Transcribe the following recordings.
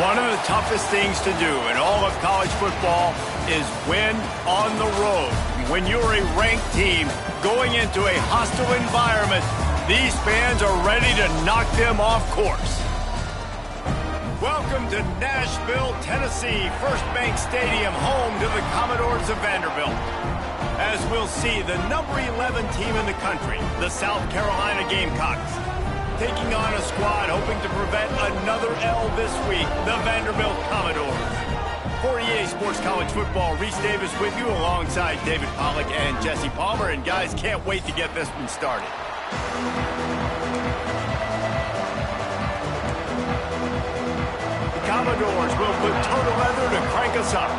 One of the toughest things to do in all of college football is win on the road. When you're a ranked team going into a hostile environment, these fans are ready to knock them off course. Welcome to Nashville, Tennessee, First Bank Stadium, home to the Commodores of Vanderbilt. As we'll see, the number 11 team in the country, the South Carolina Gamecocks, taking on a squad hoping to prevent another L this week, the Vanderbilt Commodores. For EA Sports College Football, Reese Davis with you alongside David Pollack and Jesse Palmer. And guys, can't wait to get this one started. The Commodores will put toe to leather to crank us up.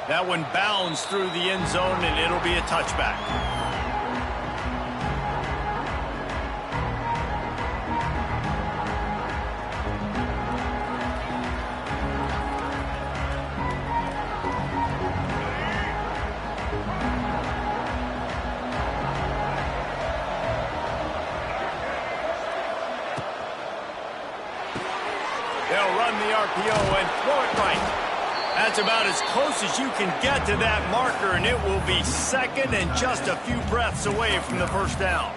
That one bounds through the end zone, and it'll be a touchback. They'll run the RPO and throw it right. That's about as close as you can get to that marker, and it will be second and just a few breaths away from the first down.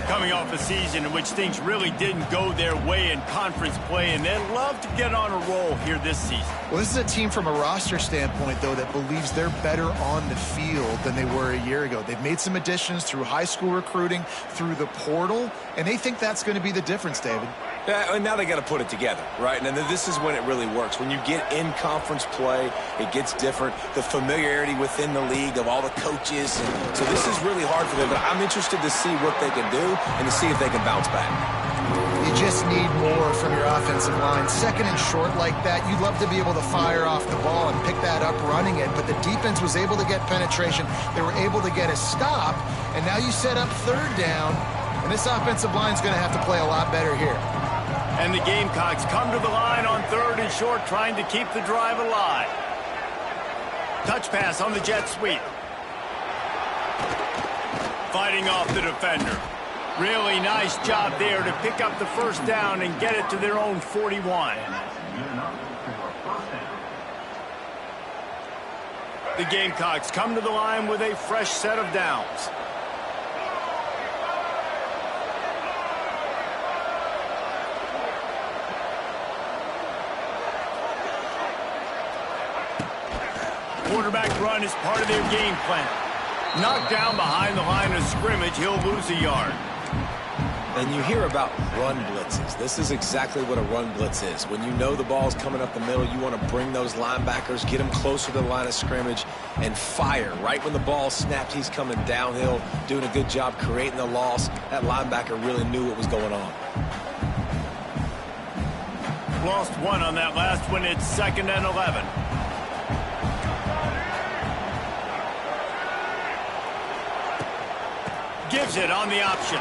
Coming off a season in which things really didn't go their way in conference play, and they'd love to get on a roll here this season. Well, this is a team from a roster standpoint, though, that believes they're better on the field than they were a year ago. They've made some additions through high school recruiting, through the portal, and they think that's going to be the difference, David. Yeah, and now they got to put it together, right? And then this is when it really works. When you get in conference play, it gets different. The familiarity within the league of all the coaches. And so this is really hard for them. But I'm interested to see what they can do and to see if they can bounce back. You just need more from your offensive line. Second and short like that, you'd love to be able to fire off the ball and pick that up running it. But the defense was able to get penetration. They were able to get a stop. And now you set up third down. And this offensive line is going to have to play a lot better here. And the Gamecocks come to the line on third and short, trying to keep the drive alive. Touch pass on the jet sweep. Fighting off the defender. Really nice job there to pick up the first down and get it to their own 41. The Gamecocks come to the line with a fresh set of downs. Quarterback run is part of their game plan. Knocked down behind the line of scrimmage, he'll lose a yard. And you hear about run blitzes. This is exactly what a run blitz is. When you know the ball's coming up the middle, you want to bring those linebackers, get them closer to the line of scrimmage, and fire. Right when the ball snapped, he's coming downhill, doing a good job creating the loss. That linebacker really knew what was going on. Lost one on that last one. It's 2nd and 11. Gives it on the option.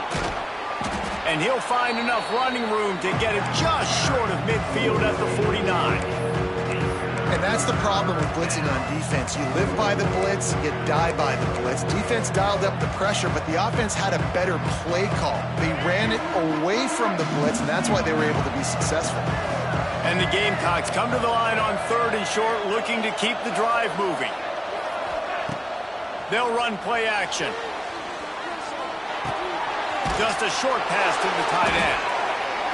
And he'll find enough running room to get it just short of midfield at the 49. And that's the problem with blitzing on defense. You live by the blitz, you die by the blitz. Defense dialed up the pressure, but the offense had a better play call. They ran it away from the blitz, and that's why they were able to be successful. And the Gamecocks come to the line on third and short, looking to keep the drive moving. They'll run play action. Just a short pass to the tight end.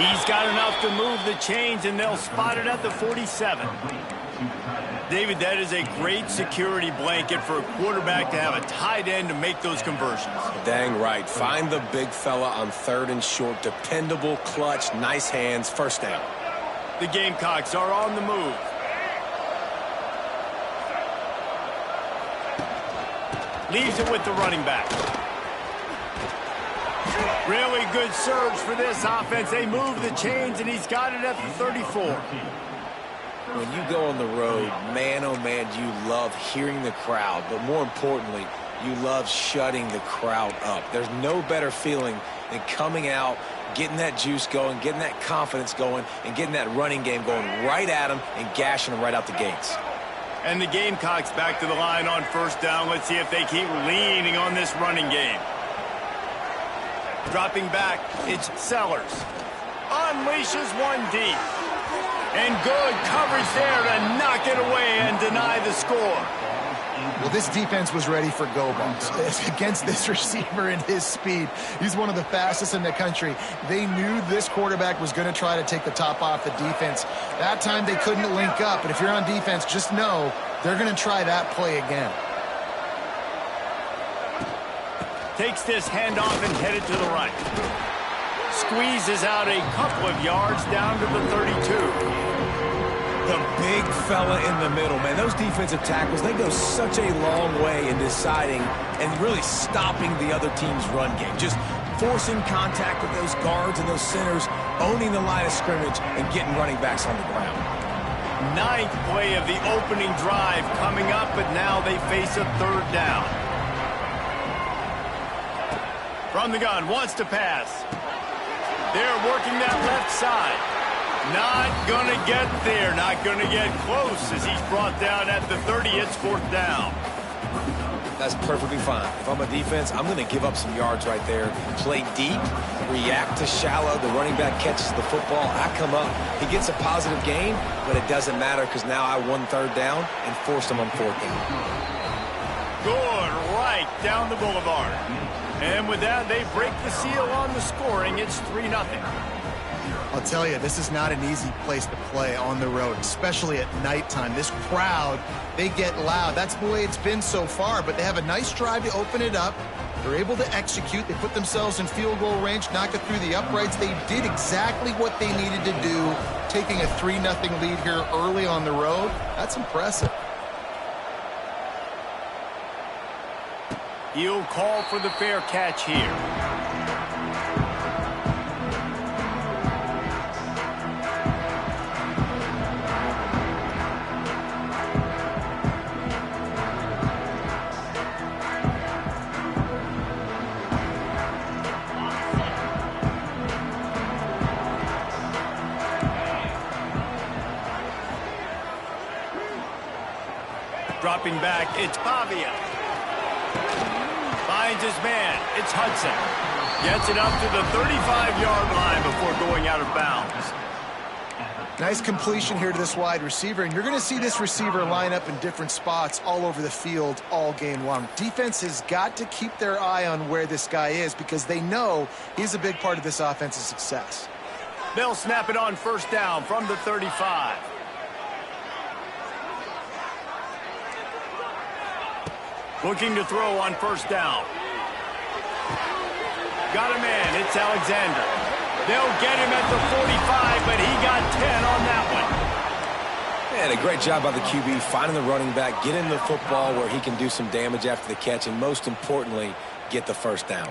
He's got enough to move the chains, and they'll spot it at the 47. David, that is a great security blanket for a quarterback to have a tight end to make those conversions. Dang right. Find the big fella on third and short. Dependable, clutch, nice hands, first down. The Gamecocks are on the move. Leaves it with the running back. Really good surge for this offense. They move the chains, and he's got it at the 34. When you go on the road, man, oh man, you love hearing the crowd. But more importantly, you love shutting the crowd up. There's no better feeling than coming out, getting that juice going, getting that confidence going, and getting that running game going right at them and gashing them right out the gates. And the Gamecocks back to the line on first down. Let's see if they keep leaning on this running game. Dropping back, it's Sellers. Unleashes one deep. And good coverage there to knock it away and deny the score. Well, this defense was ready for go balls against this receiver and his speed. He's one of the fastest in the country. They knew this quarterback was going to try to take the top off the defense. That time they couldn't link up, but if you're on defense, just know they're going to try that play again. Takes this handoff and headed to the right. Squeezes out a couple of yards down to the 32. The big fella in the middle, man. Those defensive tackles, they go such a long way in deciding and really stopping the other team's run game. Just forcing contact with those guards and those centers, owning the line of scrimmage, and getting running backs on the ground. Ninth play of the opening drive coming up, but now they face a third down. From the gun, wants to pass. They're working that left side. Not going to get there. Not going to get close as he's brought down at the 30. It's fourth down. That's perfectly fine. If I'm a defense, I'm going to give up some yards right there. Play deep, react to shallow. The running back catches the football. I come up. He gets a positive gain, but it doesn't matter because now I won third down and forced him on fourth down. Good right down the boulevard. And with that, they break the seal on the scoring. It's 3-0. I'll tell you, this is not an easy place to play on the road, especially at nighttime. This crowd, they get loud. That's the way it's been so far, but they have a nice drive to open it up. They're able to execute. They put themselves in field goal range, knock it through the uprights. They did exactly what they needed to do, taking a 3-0 lead here early on the road. That's impressive. He'll call for the fair catch here. Dropping back, it's Pavia. Finds his man, it's Hudson. Gets it up to the 35-yard line before going out of bounds. Nice completion here to this wide receiver, and you're going to see this receiver line up in different spots all over the field all game long. Defense has got to keep their eye on where this guy is because they know he's a big part of this offense's success. They'll snap it on first down from the 35. Looking to throw on first down. Got a man, it's Alexander. They'll get him at the 45, but he got 10 on that one. And a great job by the QB finding the running back, getting the football where he can do some damage after the catch, and most importantly, get the first down.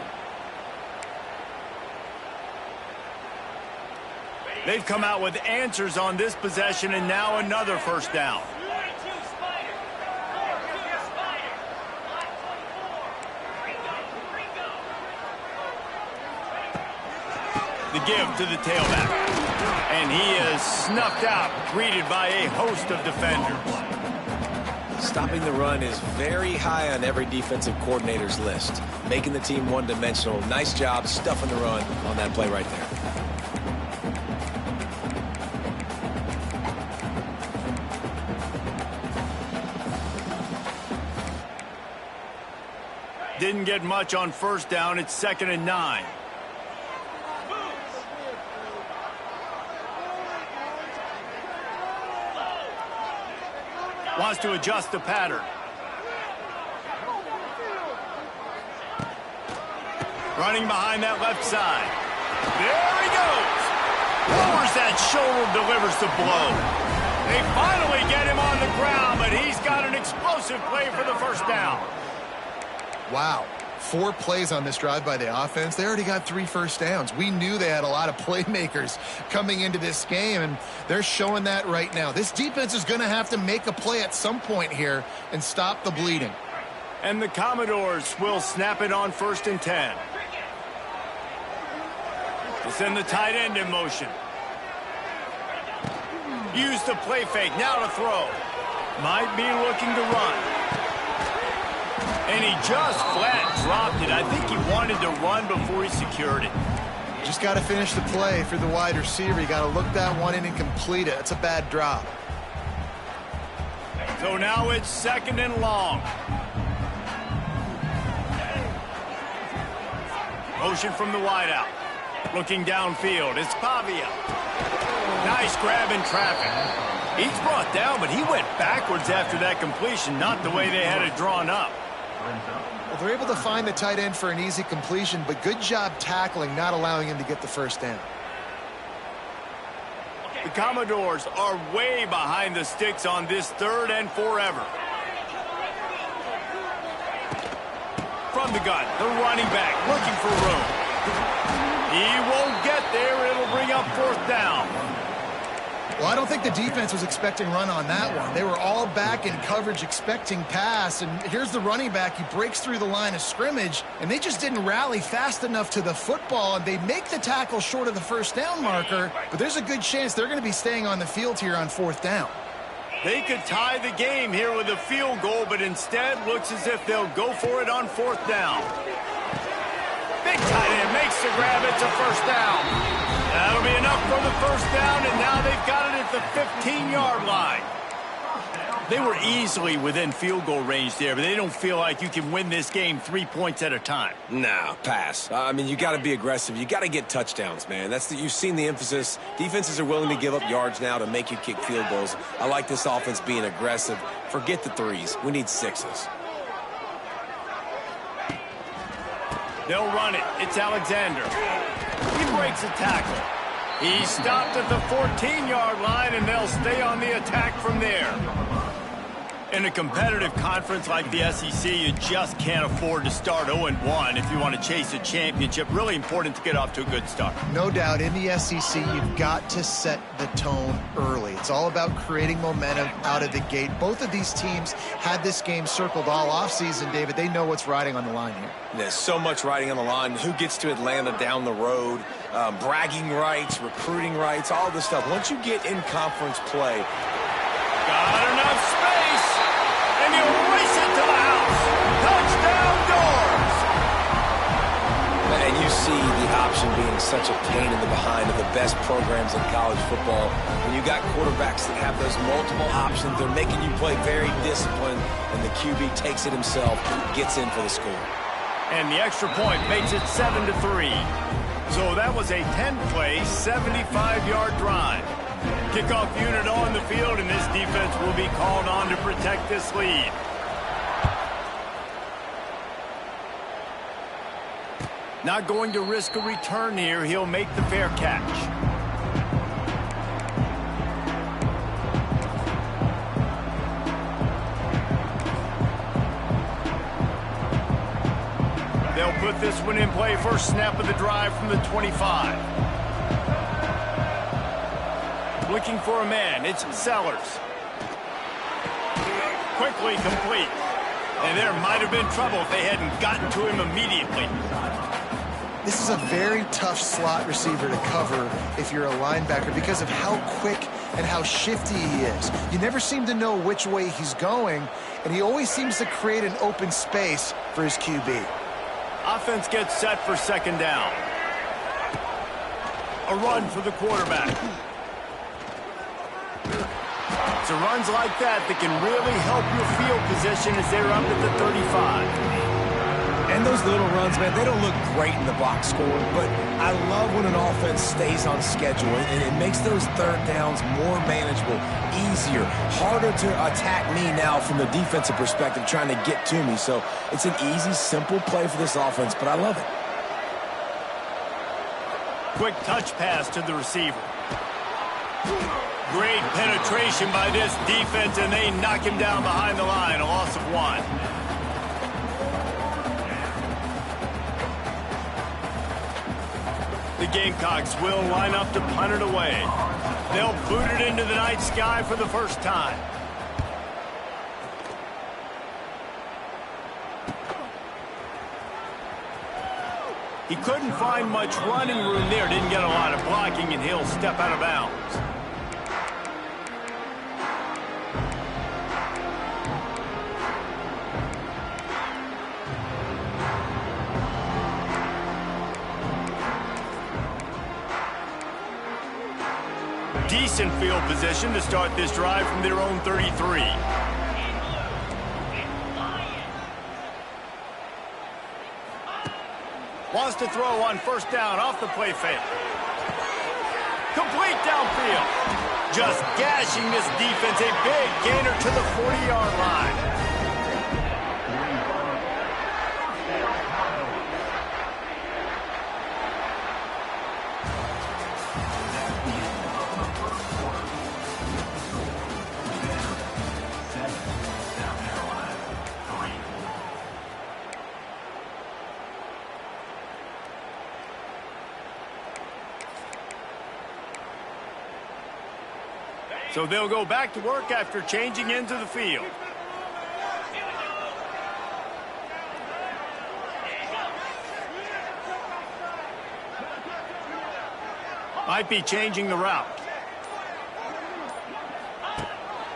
They've come out with answers on this possession, and now another first down. The give to the tailback. And he is snuffed out, greeted by a host of defenders. Stopping the run is very high on every defensive coordinator's list. Making the team one-dimensional. Nice job stuffing the run on that play right there. Didn't get much on first down. It's 2nd and 9. Wants to adjust the pattern. Running behind that left side. There he goes. Lowers that shoulder, delivers the blow. They finally get him on the ground, but he's got an explosive play for the first down. Wow. 4 plays on this drive by the offense. They already got 3 first downs. We knew they had a lot of playmakers coming into this game, and they're showing that right now. This defense is going to have to make a play at some point here and stop the bleeding. And the Commodores will snap it on 1st and 10. They send the tight end in motion. Use the play fake. Now to throw. Might be looking to run. And he just flat dropped it. I think he wanted wanted to run before he secured it. Just got to finish the play for the wide receiver. You got to look that one in and complete it. It's a bad drop. So now it's 2nd and long. Motion from the wideout. Looking downfield, it's Pavia. Nice grab in traffic. He's brought down, but he went backwards after that completion, not the way they had it drawn up. Well, they're able to find the tight end for an easy completion, but good job tackling, not allowing him to get the first down. The Commodores are way behind the sticks on this 3rd and forever. From the gun, the running back looking for room. He won't get there. It'll bring up 4th down. Well, I don't think the defense was expecting run on that one. They were all back in coverage expecting pass, and here's the running back. He breaks through the line of scrimmage, and they just didn't rally fast enough to the football, and they make the tackle short of the first down marker, but there's a good chance they're going to be staying on the field here on 4th down. They could tie the game here with a field goal, but instead looks as if they'll go for it on 4th down. Big tight end makes the grab. It's a first down. That'll be enough for the first down, and now they've got it at the 15-yard line. They were easily within field goal range there, but they don't feel like you can win this game 3 points at a time. Nah, pass. I mean, you got to be aggressive. You got to get touchdowns, man. You've seen the emphasis. Defenses are willing to give up yards now to make you kick field goals. I like this offense being aggressive. Forget the 3s. We need 6s. They'll run it. It's Alexander. He breaks a tackle. He's stopped at the 14-yard line, and they'll stay on the attack from there. In a competitive conference like the SEC, you just can't afford to start 0-1 if you want to chase a championship. Really important to get off to a good start. No doubt, in the SEC, you've got to set the tone early. It's all about creating momentum out of the gate. Both of these teams had this game circled all offseason, David. They know what's riding on the line here. There's so much riding on the line. Who gets to Atlanta down the road? Bragging rights, recruiting rights, all this stuff. Once you get in conference play, got enough space, and he'll race it to the house. Touchdown, Doors! And you see the option being such a pain in the behind of the best programs in college football. When you got quarterbacks that have those multiple options, they're making you play very disciplined, and the QB takes it himself, gets in for the score. And the extra point makes it 7-3. So that was a 10-play, 75-yard drive. Kickoff unit on the field, and this defense will be called on to protect this lead. Not going to risk a return here. He'll make the fair catch. They'll put this one in play. First snap of the drive from the 25. Looking for a man. It's Sellers. Quickly complete. And there might have been trouble if they hadn't gotten to him immediately. This is a very tough slot receiver to cover if you're a linebacker because of how quick and how shifty he is. You never seem to know which way he's going, and he always seems to create an open space for his QB. Offense gets set for second down. A run for the quarterback. It's runs like that can really help your field position as they're up at the 35. And those little runs, man, they don't look great in the box score, but I love when an offense stays on schedule, and it makes those third downs more manageable, easier, harder to attack me now from the defensive perspective trying to get to me. So it's an easy, simple play for this offense, but I love it. Quick touch pass to the receiver. Great penetration by this defense, and they knock him down behind the line, a loss of 1. The Gamecocks will line up to punt it away. They'll boot it into the night sky for the first time. He couldn't find much running room there. Didn't get a lot of blocking, and he'll step out of bounds. decent field position to start this drive from their own 33. Wants to throw on first down off the play fake. Complete downfield. Just gashing this defense. A big gainer to the 40-yard line. So they'll go back to work after changing into the field. Might be changing the route.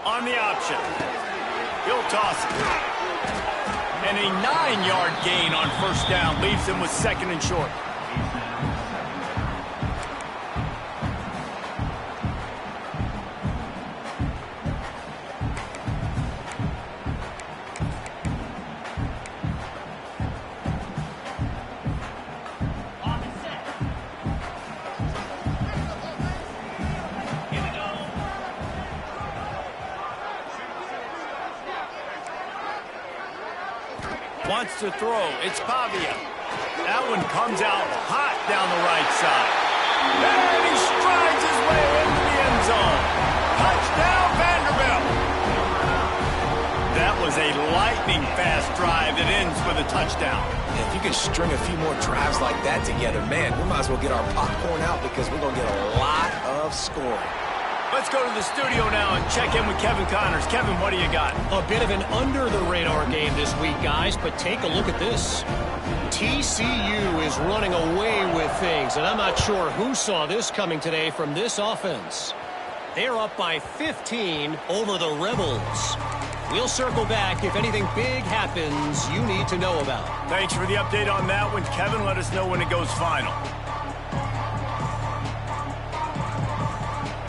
On the option. He'll toss it. And a 9-yard gain on first down leaves him with second and short. Wants to throw. It's Pavia. That one comes out hot down the right side. And he strides his way into the end zone. Touchdown, Vanderbilt. That was a lightning-fast drive that ends with a touchdown. If you can string a few more drives like that together, man, we might as well get our popcorn out because we're going to get a lot of scoring. Let's go to the studio now and check in with Kevin Connors. Kevin, what do you got? A bit of an under-the-radar game this week, guys, but take a look at this. TCU is running away with things, and I'm not sure who saw this coming today from this offense. They're up by 15 over the Rebels. We'll circle back if anything big happens you need to know about. Thanks for the update on that one, Kevin. Let us know when it goes final.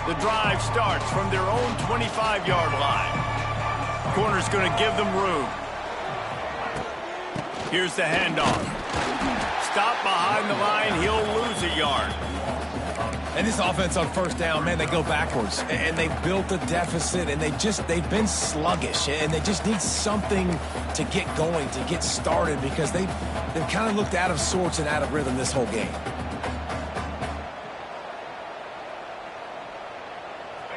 The drive starts from their own 25-yard line. Corner's going to give them room. Here's the handoff. Stop behind the line. He'll lose a yard. And this offense on first down, man, they go backwards. And they built a deficit, and they've been sluggish. And they just need something to get going, to get started, because they've kind of looked out of sorts and out of rhythm this whole game.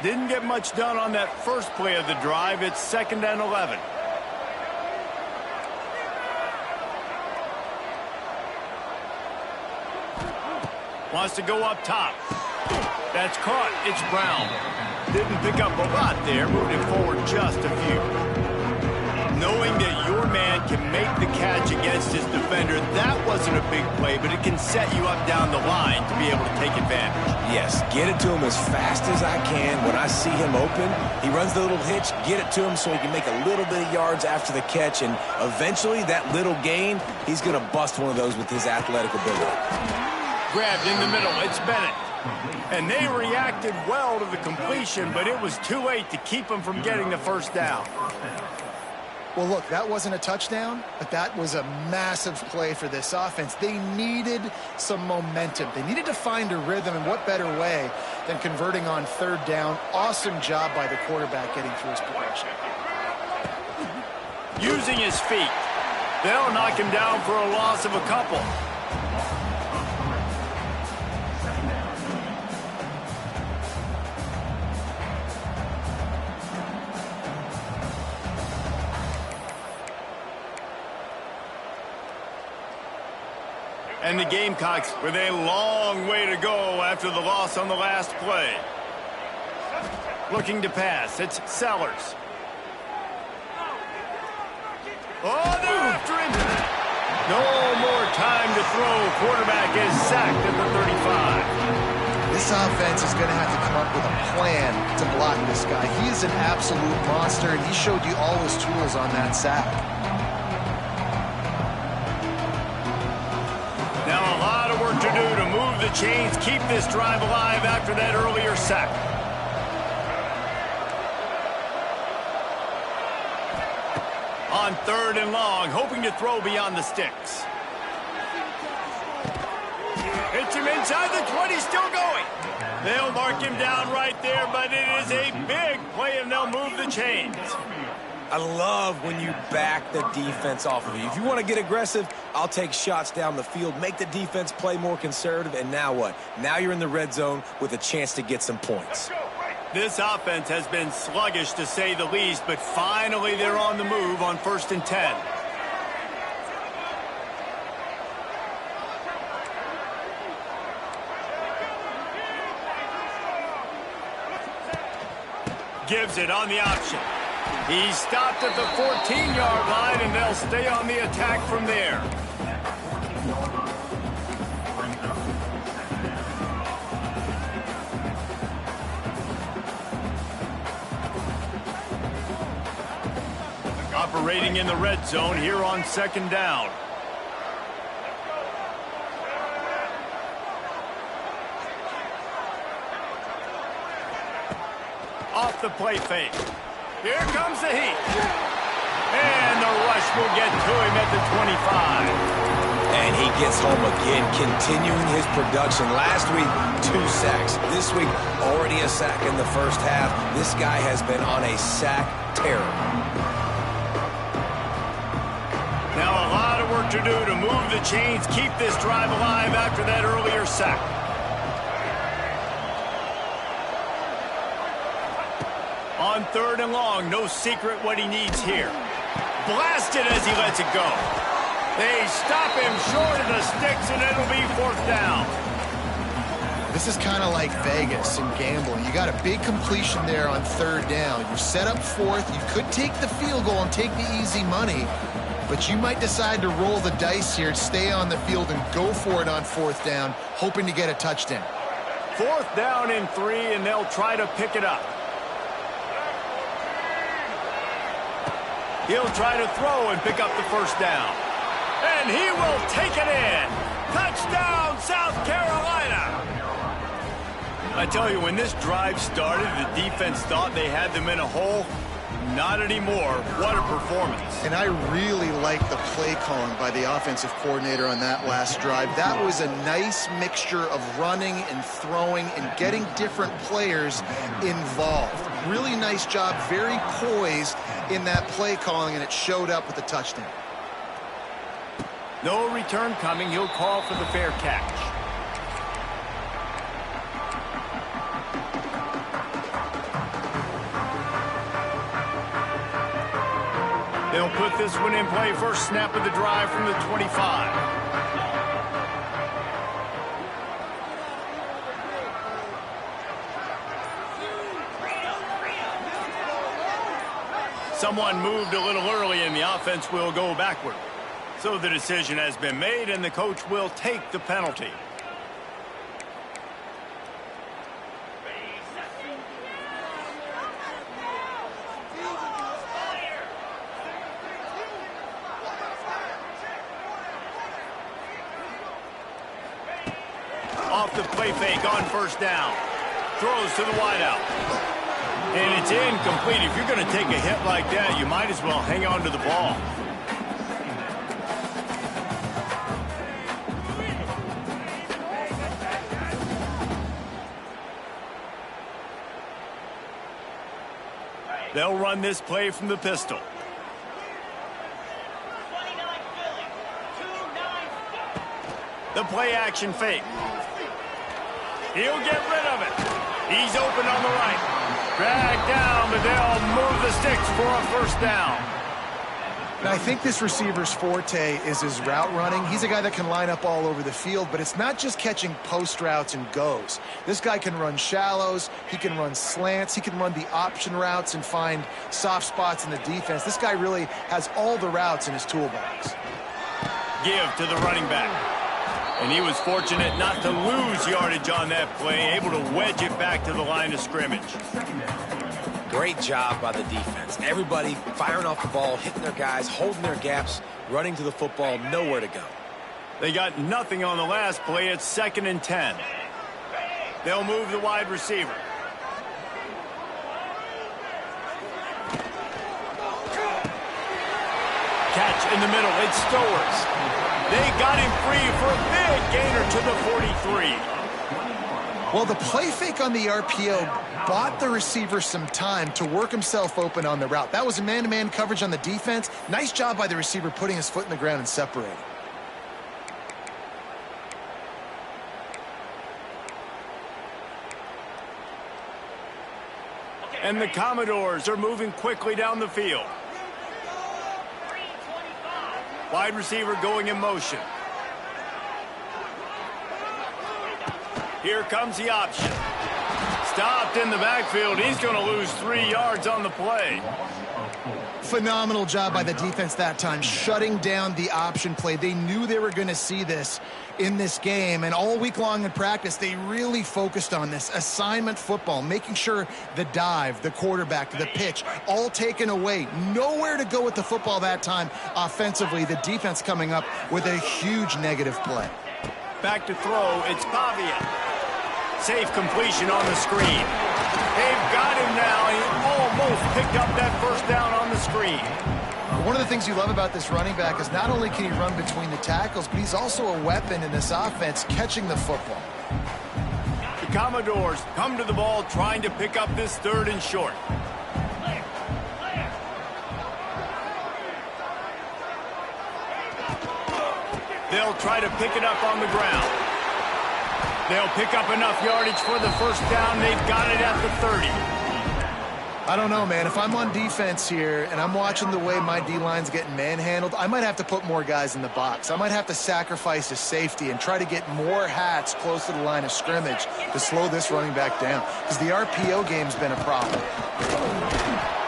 Didn't get much done on that first play of the drive. It's 2nd and 11. Wants to go up top. That's caught. It's Brown. Didn't pick up a lot there, moving forward just a few. Knowing that your man can make the catch against his defender, that wasn't a big play, but it can set you up down the line to be able to take advantage. Yes, get it to him as fast as I can. When I see him open, he runs the little hitch, get it to him so he can make a little bit of yards after the catch, and eventually that little gain, he's going to bust one of those with his athletic ability. Grabbed in the middle, it's Bennett. And they reacted well to the completion, but it was too late to keep him from getting the first down. Well, look, that wasn't a touchdown, but that was a massive play for this offense. They needed some momentum. They needed to find a rhythm, and what better way than converting on third down. Awesome job by the quarterback getting through his progression. Using his feet. They'll knock him down for a loss of a couple. And the Gamecocks with a long way to go after the loss on the last play. Looking to pass. It's Sellers. Oh, they're after him. No more time to throw. Quarterback is sacked at the 35. This offense is going to have to come up with a plan to block this guy. He is an absolute monster, and he showed you all his tools on that sack. Now a lot of work to do to move the chains, keep this drive alive after that earlier sack. on 3rd and long, hoping to throw beyond the sticks. Hits him inside the 20, still going. They'll mark him down right there, but it is a big play, and they'll move the chains. I love when you back the defense off of you. If you want to get aggressive, I'll take shots down the field, make the defense play more conservative, and now what? Now you're in the red zone with a chance to get some points. This offense has been sluggish, to say the least, but finally they're on the move on 1st and 10. Gives it on the option. He stopped at the 14-yard line, and they'll stay on the attack from there. Operating in the red zone here on 2nd down. Off the play fake. Here comes the heat. And the rush will get to him at the 25. And he gets home again, continuing his production. Last week, 2 sacks. This week, already a sack in the first half. This guy has been on a sack terror. Now a lot of work to do to move the chains, keep this drive alive after that earlier sack. On 3rd and long, no secret what he needs here. Blasted as he lets it go. They stop him short of the sticks, and it'll be 4th down. This is kind of like Vegas in gambling. You got a big completion there on 3rd down. You're set up 4th. You could take the field goal and take the easy money, but you might decide to roll the dice here, stay on the field, and go for it on 4th down, hoping to get a touchdown. 4th down and 3, and they'll try to pick it up. He'll try to throw and pick up the 1st down. And he will take it in. Touchdown, South Carolina. I tell you, when this drive started, the defense thought they had them in a hole. Not anymore. What a performance. And I really like the play calling by the offensive coordinator on that last drive. That was a nice mixture of running and throwing and getting different players involved. Really nice job, very poised in that play calling, and it showed up with a touchdown. No return coming. He'll call for the fair catch. They'll put this one in play. First snap of the drive from the 25. Someone moved a little early, and the offense will go backward. So the decision has been made, and the coach will take the penalty. Off the play fake on 1st down. Throws to the wideout. And it's incomplete. If you're going to take a hit like that, you might as well hang on to the ball. They'll run this play from the pistol. The play action fake. He'll get rid of it. He's open on the right. Dragged down, but they'll move the sticks for a 1st down. Now, I think this receiver's forte is his route running. He's a guy that can line up all over the field, but it's not just catching post routes and goes. This guy can run shallows, he can run slants, he can run the option routes and find soft spots in the defense. This guy really has all the routes in his toolbox. Give to the running back. And he was fortunate not to lose yardage on that play, able to wedge it back to the line of scrimmage. Great job by the defense. Everybody firing off the ball, hitting their guys, holding their gaps, running to the football, nowhere to go. They got nothing on the last play. It's 2nd and 10. They'll move the wide receiver. in the middle. It's Stowers. They got him free for a big gainer to the 43. Well, the play fake on the RPO bought the receiver some time to work himself open on the route. That was a man-to-man coverage on the defense. Nice job by the receiver putting his foot in the ground and separating. And the Commodores are moving quickly down the field. Wide receiver going in motion. Here comes the option. Stopped in the backfield. He's going to lose 3 yards on the play. Phenomenal job by the defense that time, shutting down the option play. They knew they were going to see this in this game, and all week long in practice, they really focused on this assignment football, making sure the dive, the quarterback, the pitch, all taken away. Nowhere to go with the football that time offensively. The defense coming up with a huge negative play. Back to throw, it's Pavia. Safe completion on the screen. They've got him now. He almost picked up that first down on the screen. One of the things you love about this running back is not only can he run between the tackles, but he's also a weapon in this offense catching the football. The Commodores come to the ball trying to pick up this 3rd and short. They'll try to pick it up on the ground. They'll pick up enough yardage for the first down. They've got it at the 30. I don't know, man. If I'm on defense here and I'm watching the way my D-line's getting manhandled, I might have to put more guys in the box. I might have to sacrifice a safety and try to get more hats close to the line of scrimmage to slow this running back down, because the RPO game's been a problem.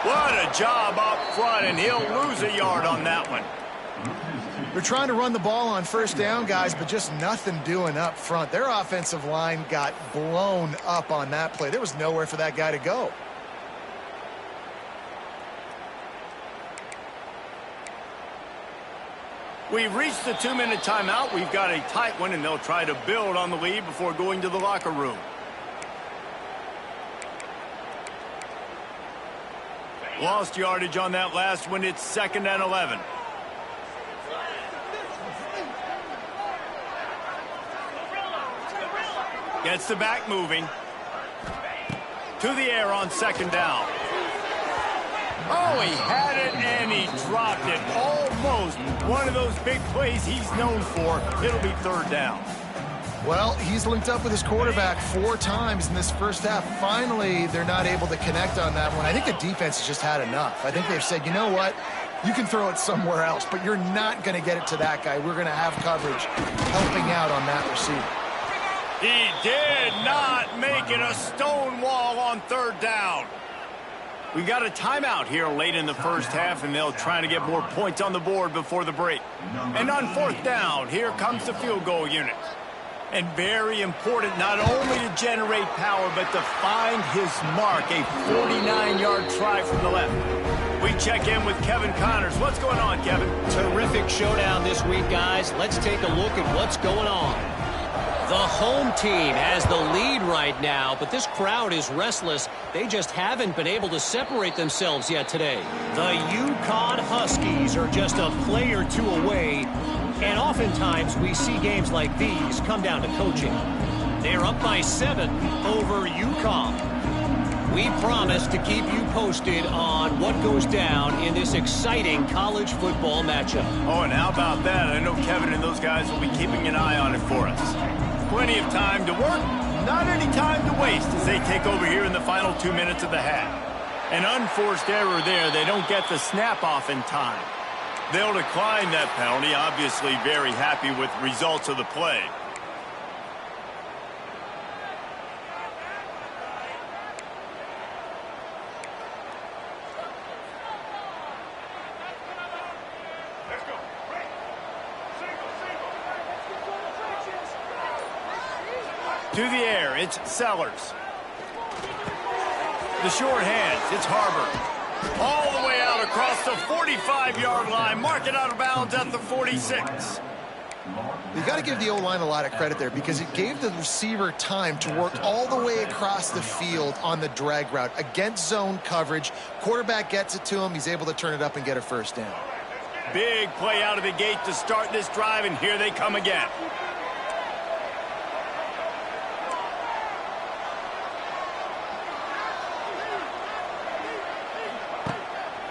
What a job up front, and he'll lose a yard on that one. They're trying to run the ball on first down, guys, but just nothing doing up front. Their offensive line got blown up on that play. There was nowhere for that guy to go. We've reached the 2-minute timeout. We've got a tight one, and they'll try to build on the lead before going to the locker room. Lost yardage on that last one. It's 2nd and 11. Gets the back moving. To the air on 2nd down. Oh, he had it and he dropped it. Almost one of those big plays he's known for. It'll be 3rd down. Well, he's linked up with his quarterback 4 times in this first half. Finally, they're not able to connect on that one. I think the defense has just had enough. I think they've said, you know what? You can throw it somewhere else, but you're not going to get it to that guy. We're going to have coverage helping out on that receiver. He did not make it a stone wall on 3rd down. We got a timeout here late in the first half, and they'll try to get more points on the board before the break. And on 4th down, here comes the field goal unit. And very important, not only to generate power, but to find his mark, a 49-yard try from the left. We check in with Kevin Connors. What's going on, Kevin? Terrific showdown this week, guys. Let's take a look at what's going on. The home team has the lead right now, but this crowd is restless. They just haven't been able to separate themselves yet today. The UConn Huskies are just a play or two away, and oftentimes we see games like these come down to coaching. They're up by 7 over UConn. We promise to keep you posted on what goes down in this exciting college football matchup. Oh, and how about that? I know Kevin and those guys will be keeping an eye on it for us. Plenty of time to work, not any time to waste as they take over here in the final 2 minutes of the half. An unforced error there. They don't get the snap off in time. They'll decline that penalty, obviously very happy with the results of the play. To the air, it's Sellers. The short hands, it's Harbor. All the way out across the 45-yard line. Mark it out of bounds at the 46. You got to give the O-line a lot of credit there, because it gave the receiver time to work all the way across the field on the drag route against zone coverage. Quarterback gets it to him. He's able to turn it up and get a first down. Big play out of the gate to start this drive, and here they come again.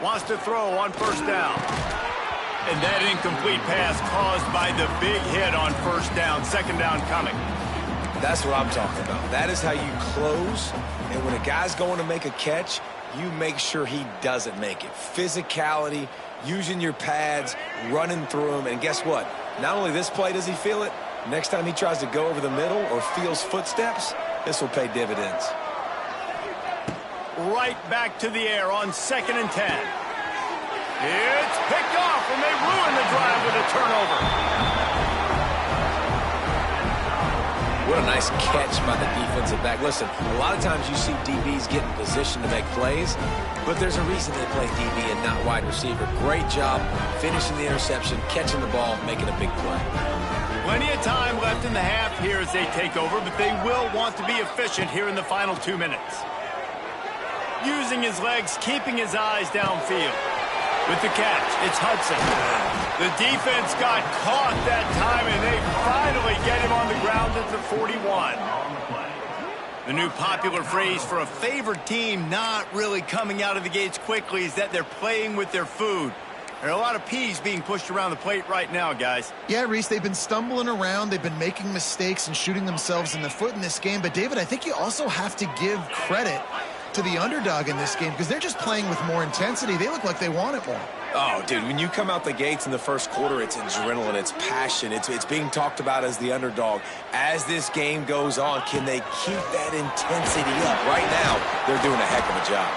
Wants to throw on first down. And that incomplete pass caused by the big hit on first down. Second down coming. That's what I'm talking about. That is how you close. And when a guy's going to make a catch, you make sure he doesn't make it. Physicality, using your pads, running through them. And guess what? Not only this play does he feel it, next time he tries to go over the middle or feels footsteps, this will pay dividends. Right back to the air on 2nd and 10. It's picked off, and they ruin the drive with a turnover. What a nice catch by the defensive back. Listen, a lot of times you see DBs get in position to make plays, but there's a reason they play DB and not wide receiver. Great job finishing the interception, catching the ball, making a big play. Plenty of time left in the half here as they take over, but they will want to be efficient here in the final 2 minutes. Using his legs, keeping his eyes downfield. With the catch, it's Hudson. The defense got caught that time, and they finally get him on the ground at the 41. The new popular phrase for a favored team not really coming out of the gates quickly is that they're playing with their food. There are a lot of peas being pushed around the plate right now, guys. Yeah, Reese, they've been stumbling around. They've been making mistakes and shooting themselves in the foot in this game. But, David, I think you also have to give credit to the underdog in this game because they're just playing with more intensity. They look like they want it more. Oh, dude, when you come out the gates in the first quarter, it's adrenaline, it's passion, it's being talked about as the underdog. As this game goes on, can they keep that intensity up? Right now, they're doing a heck of a job.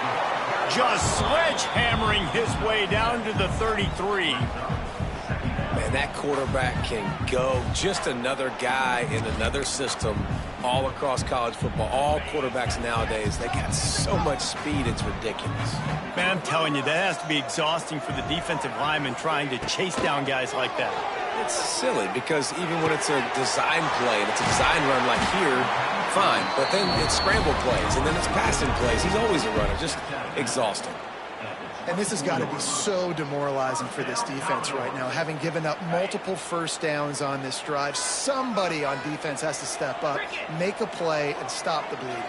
Just sledgehammering his way down to the 33. Man, that quarterback can go. Just another guy in another system all across college football. All quarterbacks nowadays, they got so much speed, it's ridiculous. Man, I'm telling you, that has to be exhausting for the defensive lineman trying to chase down guys like that. It's silly because even when it's a design play and it's a design run like here, fine. But then it's scramble plays and then it's passing plays. He's always a runner. Just exhausting. And this has got to be so demoralizing for this defense right now, having given up multiple first downs on this drive. Somebody on defense has to step up, make a play, and stop the bleeding.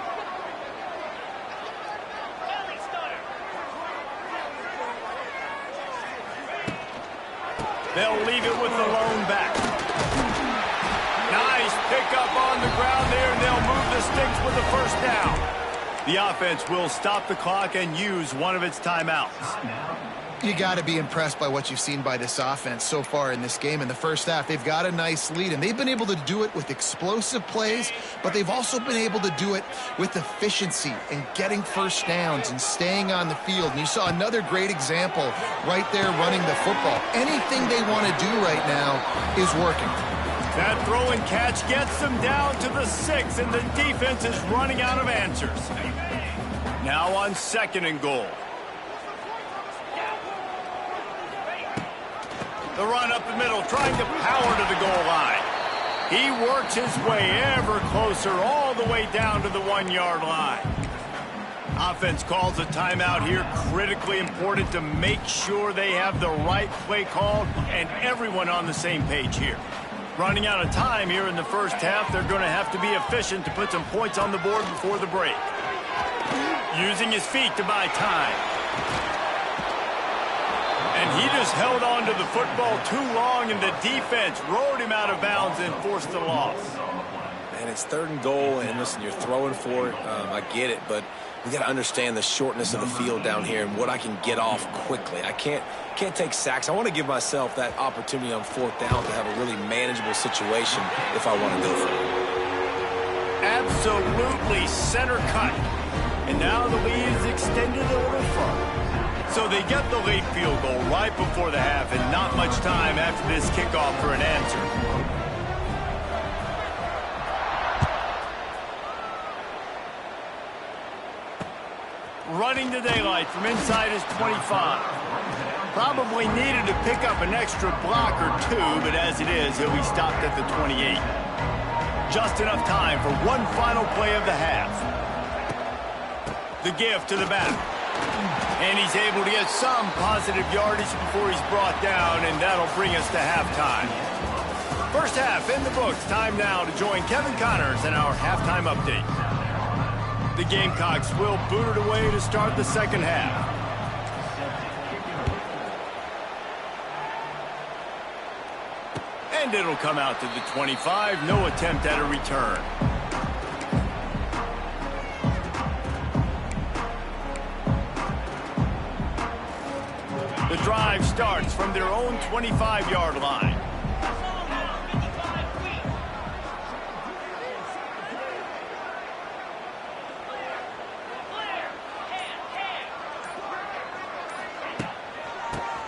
They'll leave it with the lone back. Nice pickup on the ground there, and they'll move the sticks with the first down. The offense will stop the clock and use one of its timeouts. You got to be impressed by what you've seen by this offense so far in this game. In the first half, they've got a nice lead, and they've been able to do it with explosive plays, but they've also been able to do it with efficiency and getting first downs and staying on the field. And you saw another great example right there running the football. Anything they want to do right now is working. That throw and catch gets them down to the 6, and the defense is running out of answers. Now on 2nd and goal. The run up the middle, trying to power to the goal line. He works his way ever closer, all the way down to the 1-yard line. Offense calls a timeout here, critically important to make sure they have the right play called and everyone on the same page here. Running out of time here in the first half, they're going to have to be efficient to put some points on the board before the break. Using his feet to buy time. And he just held on to the football too long, and the defense rode him out of bounds and forced the loss. And it's 3rd and goal, and listen, you're throwing for it. I get it, but we got to understand the shortness of the field down here and what I can get off quickly. I can't take sacks. I want to give myself that opportunity on 4th down to have a really manageable situation if I want to go for it. Absolutely center cut. And now the lead is extended a little further. So they get the late field goal right before the half, and not much time after this kickoff for an answer. Running to daylight from inside his 25. Probably needed to pick up an extra block or two, but as it is, he'll be stopped at the 28. Just enough time for one final play of the half. The give to the back. And he's able to get some positive yardage before he's brought down, and that'll bring us to halftime. First half in the books. Time now to join Kevin Connors in our halftime update. The Gamecocks will boot it away to start the second half. And it'll come out to the 25. No attempt at a return. The drive starts from their own 25-yard line.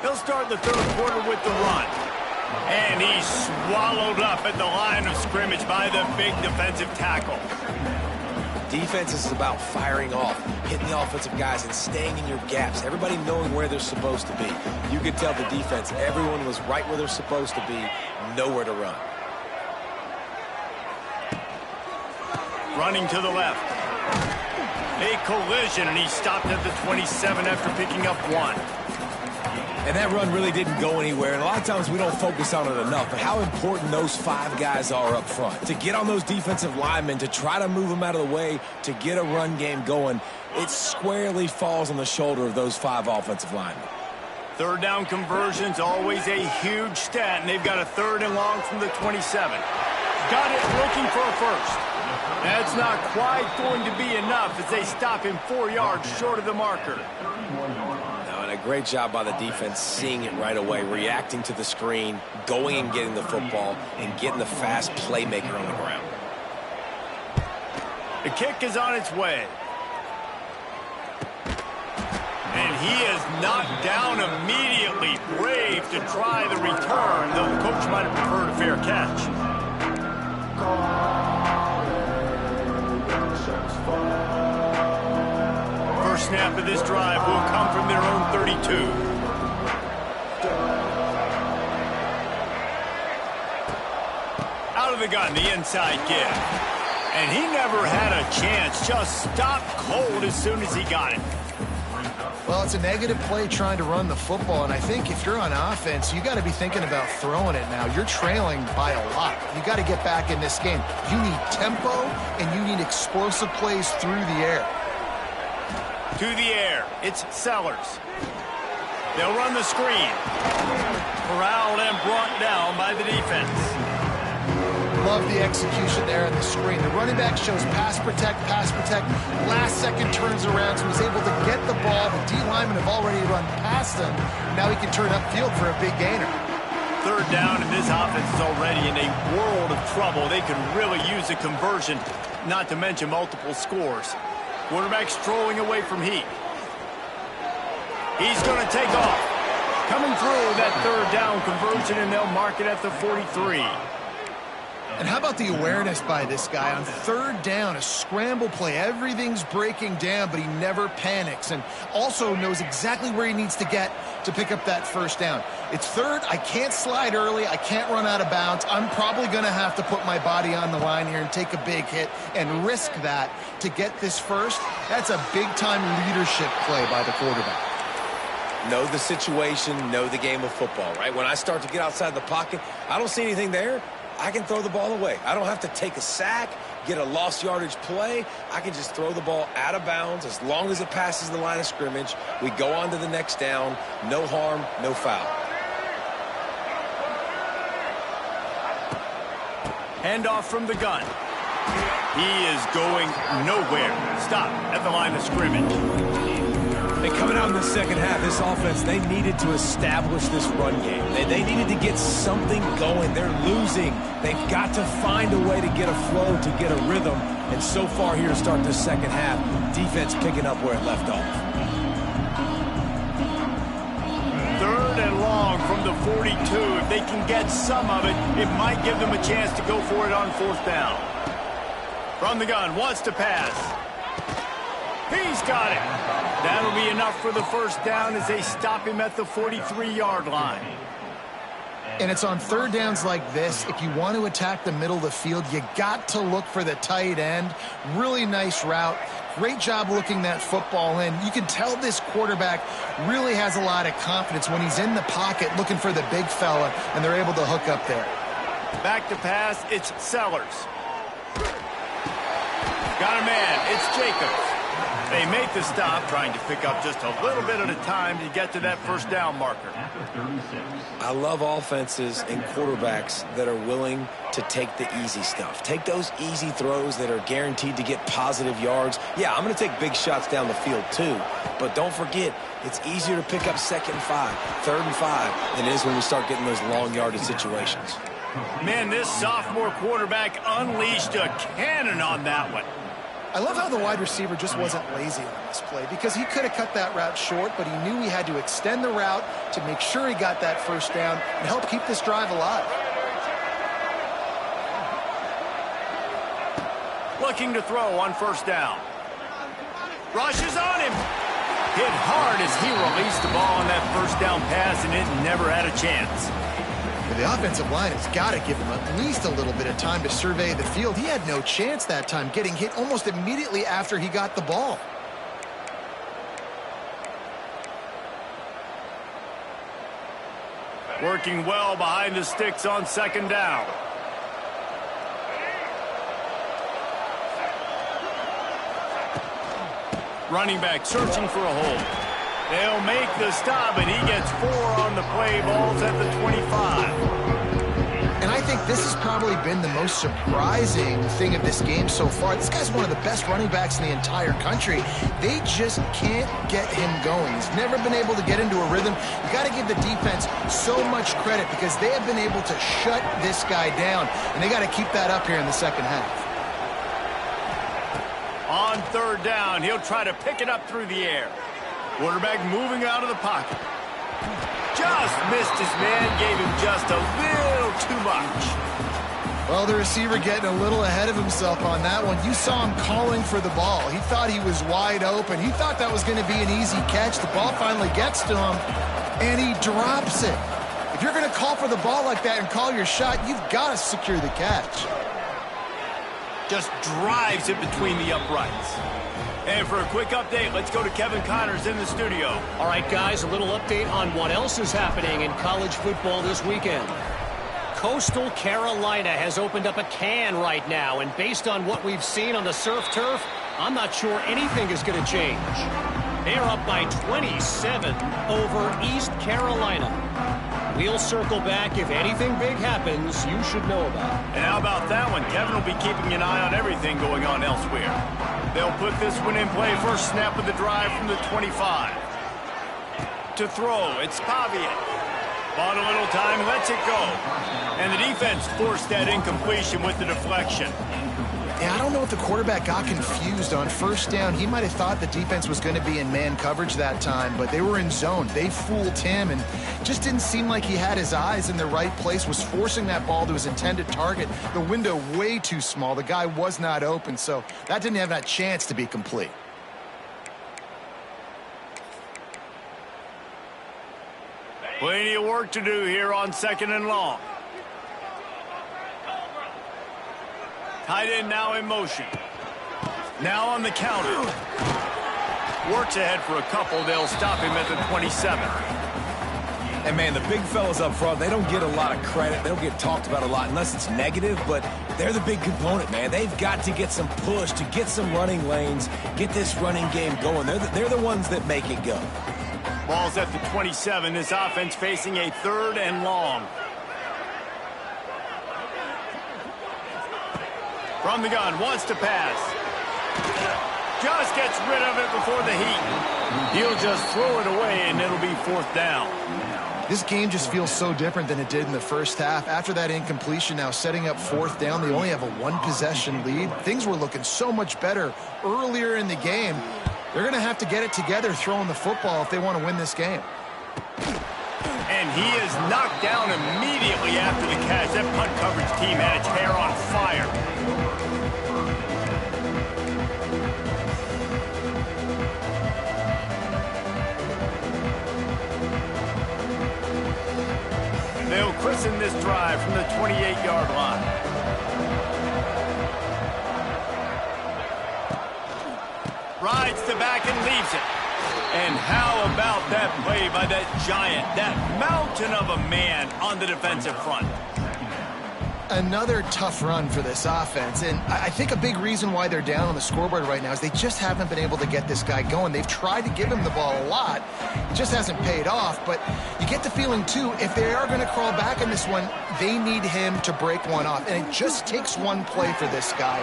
He'll start the third quarter with the run. And he's swallowed up at the line of scrimmage by the big defensive tackle. Defense is about firing off, hitting the offensive guys, and staying in your gaps. Everybody knowing where they're supposed to be. You could tell the defense, everyone was right where they're supposed to be, nowhere to run. Running to the left. A collision, and he stopped at the 27 after picking up 1. And that run really didn't go anywhere, and a lot of times we don't focus on it enough, but how important those 5 guys are up front. To get on those defensive linemen, to try to move them out of the way, to get a run game going, it squarely falls on the shoulder of those 5 offensive linemen. Third down conversion's always a huge stat, and they've got a 3rd and long from the 27. Got it looking for a first. That's not quite going to be enough as they stop him 4 yards short of the marker. A great job by the defense seeing it right away, reacting to the screen, going and getting the football, and getting the fast playmaker on the ground. The kick is on its way. And he is knocked down immediately. Brave to try the return, though the coach might have preferred a fair catch. First snap of this drive will come from their own 32. Out of the gun, the inside give. And he never had a chance, just stopped cold as soon as he got it. Well, it's a negative play trying to run the football, and I think if you're on offense, you got to be thinking about throwing it now. You're trailing by a lot. You got to get back in this game. You need tempo, and you need explosive plays through the air. To the air, it's Sellers. They'll run the screen. Corralled and brought down by the defense. Love the execution there on the screen. The running back shows pass protect. Last second turns around, so he's able to get the ball. The D linemen have already run past him. Now he can turn upfield for a big gainer. Third down, and this offense is already in a world of trouble. They could really use a conversion, not to mention multiple scores. Quarterback strolling away from heat. He's going to take off. Coming through that third down conversion, and they'll mark it at the 43. And how about the awareness by this guy on third down, a scramble play. Everything's breaking down, but he never panics and also knows exactly where he needs to get to pick up that first down. It's third. I can't slide early. I can't run out of bounds. I'm probably going to have to put my body on the line here and take a big hit and risk that to get this first. That's a big-time leadership play by the quarterback. Know the situation, know the game of football, right? When I start to get outside the pocket, I don't see anything there. I can throw the ball away. I don't have to take a sack, get a lost yardage play. I can just throw the ball out of bounds as long as it passes the line of scrimmage. We go on to the next down. No harm, no foul. Handoff from the gun. He is going nowhere. Stop at the line of scrimmage. And coming out in the second half, this offense, they needed to establish this run game. They needed to get something going. They're losing. They've got to find a way to get a flow, to get a rhythm. And so far here to start this second half, defense picking up where it left off. Third and long from the 42. If they can get some of it, it might give them a chance to go for it on fourth down. From the gun, wants to pass. He's got it. That'll be enough for the first down as they stop him at the 43-yard line. And it's on third downs like this. If you want to attack the middle of the field, you got to look for the tight end. Really nice route. Great job looking that football in. You can tell this quarterback really has a lot of confidence when he's in the pocket looking for the big fella, and they're able to hook up there. Back to pass, it's Sellers. Got a man, it's Jacobs. They make the stop, trying to pick up just a little bit at a time to get to that first down marker. I love offenses and quarterbacks that are willing to take the easy stuff. Take those easy throws that are guaranteed to get positive yards. Yeah, I'm going to take big shots down the field too, but don't forget, it's easier to pick up 2nd and 5, 3rd and 5 than it is when we start getting those long yardage situations. Man, this sophomore quarterback unleashed a cannon on that one. I love how the wide receiver just wasn't lazy on this play because he could have cut that route short, but he knew he had to extend the route to make sure he got that first down and help keep this drive alive. Looking to throw on first down. Rushes on him. Hit hard as he released the ball on that first down pass, and it never had a chance. The offensive line has got to give him at least a little bit of time to survey the field. He had no chance that time, getting hit almost immediately after he got the ball. Working well behind the sticks on 2nd down. Running back searching for a hole. They'll make the stop, and he gets 4 on the play. Ball's at the 25. And I think this has probably been the most surprising thing of this game so far. This guy's one of the best running backs in the entire country. They just can't get him going. He's never been able to get into a rhythm. You got to give the defense so much credit because they have been able to shut this guy down, and they got to keep that up here in the second half. On 3rd down, he'll try to pick it up through the air. Quarterback moving out of the pocket. Just missed his man, gave him just a little too much. Well, the receiver getting a little ahead of himself on that one. You saw him calling for the ball. He thought he was wide open. He thought that was going to be an easy catch. The ball finally gets to him, and he drops it. If you're going to call for the ball like that and call your shot, you've got to secure the catch. Just drives it between the uprights. And for a quick update, let's go to Kevin Connors in the studio. All right, guys, a little update on what else is happening in college football this weekend. Coastal Carolina has opened up a can right now, and based on what we've seen on the surf turf, I'm not sure anything is going to change. They're up by 27 over East Carolina. We'll circle back. If anything big happens, you should know about it. And how about that one? Kevin will be keeping an eye on everything going on elsewhere. They'll put this one in play. First snap of the drive from the 25. To throw, it's Pavia. Bought a little time, lets it go. And the defense forced that incompletion with the deflection. Yeah, I don't know if the quarterback got confused on first down. He might have thought the defense was going to be in man coverage that time, but they were in zone. They fooled him and just didn't seem like he had his eyes in the right place, was forcing that ball to his intended target. The window way too small. The guy was not open, so that didn't have that chance to be complete. Plenty of work to do here on 2nd and long. Tight end now in motion. Now on the counter. Works ahead for a couple. They'll stop him at the 27. And, man, the big fellas up front, they don't get a lot of credit. They don't get talked about a lot unless it's negative, but they're the big component, man. They've got to get some push, to get some running lanes, get this running game going. They're the ones that make it go. Ball's at the 27. This offense facing a 3rd and long. From the gun, wants to pass. Just gets rid of it before the heat. He'll just throw it away, and it'll be 4th down. This game just feels so different than it did in the first half. After that incompletion, now setting up 4th down, they only have a 1-possession lead. Things were looking so much better earlier in the game. They're going to have to get it together throwing the football if they want to win this game. And he is knocked down immediately after the catch. That punt coverage team had its hair on fire. They'll christen this drive from the 28-yard line. back and leaves it. And how about that play by that giant, that mountain of a man on the defensive front? Another tough run for this offense, and I think a big reason why they're down on the scoreboard right now is they just haven't been able to get this guy going. They've tried to give him the ball a lot. It just hasn't paid off, but you get the feeling, too, if they are going to crawl back in this one, they need him to break one off, and it just takes one play for this guy.